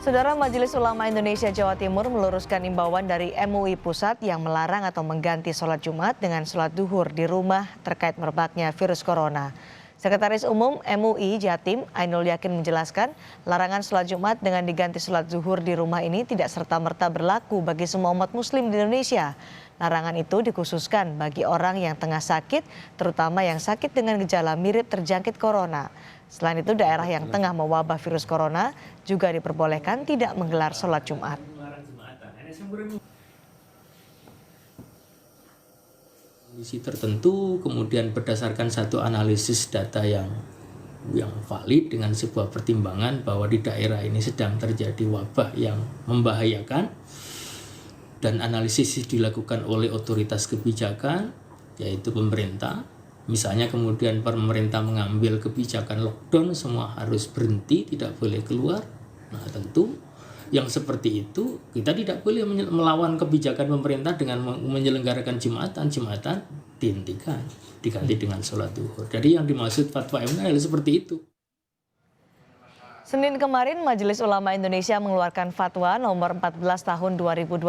Saudara Majelis Ulama Indonesia Jawa Timur meluruskan imbauan dari MUI Pusat yang melarang atau mengganti sholat Jumat dengan sholat duhur di rumah terkait merebaknya virus corona. Sekretaris Umum MUI Jatim, Ainul Yakin menjelaskan, larangan sholat Jumat dengan diganti sholat zuhur di rumah ini tidak serta-merta berlaku bagi semua umat muslim di Indonesia. Larangan itu dikhususkan bagi orang yang tengah sakit, terutama yang sakit dengan gejala mirip terjangkit corona. Selain itu, daerah yang tengah mewabah virus corona juga diperbolehkan tidak menggelar sholat Jumat. Kondisi tertentu, kemudian berdasarkan satu analisis data yang valid dengan sebuah pertimbangan bahwa di daerah ini sedang terjadi wabah yang membahayakan, dan analisis dilakukan oleh otoritas kebijakan, yaitu pemerintah. Misalnya kemudian pemerintah mengambil kebijakan lockdown, semua harus berhenti, tidak boleh keluar. Nah tentu yang seperti itu kita tidak boleh melawan kebijakan pemerintah dengan menyelenggarakan Jumatan dihentikan, diganti dengan sholat duhur. Jadi yang dimaksud fatwa MUI seperti itu. Senin kemarin Majelis Ulama Indonesia mengeluarkan fatwa nomor 14 tahun 2020.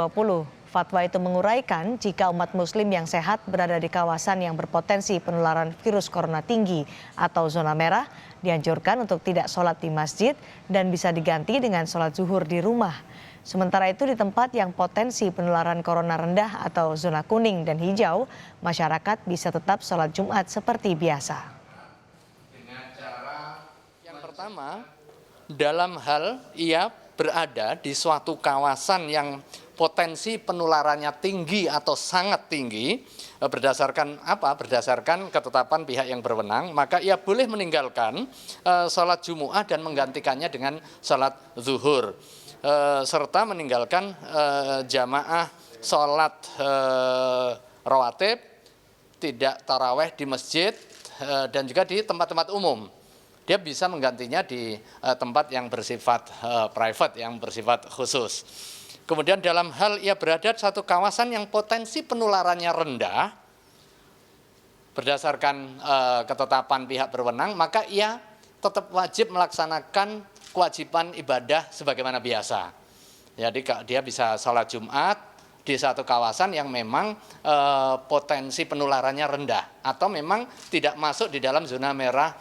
Fatwa itu menguraikan jika umat muslim yang sehat berada di kawasan yang berpotensi penularan virus corona tinggi atau zona merah, dianjurkan untuk tidak sholat di masjid dan bisa diganti dengan sholat zuhur di rumah. Sementara itu di tempat yang potensi penularan corona rendah atau zona kuning dan hijau, masyarakat bisa tetap sholat Jumat seperti biasa. Yang pertama, dalam hal ia berada di suatu kawasan yang potensi penularannya tinggi atau sangat tinggi, berdasarkan apa? Berdasarkan ketetapan pihak yang berwenang, maka ia boleh meninggalkan sholat Jumu'ah dan menggantikannya dengan sholat zuhur, serta meninggalkan jamaah sholat rawatib, tidak taraweh di masjid, dan juga di tempat-tempat umum. Dia bisa menggantinya di tempat yang bersifat private, yang bersifat khusus. Kemudian dalam hal ia berada di satu kawasan yang potensi penularannya rendah, berdasarkan ketetapan pihak berwenang, maka ia tetap wajib melaksanakan kewajiban ibadah sebagaimana biasa. Jadi dia bisa sholat Jumat di satu kawasan yang memang potensi penularannya rendah, atau memang tidak masuk di dalam zona merah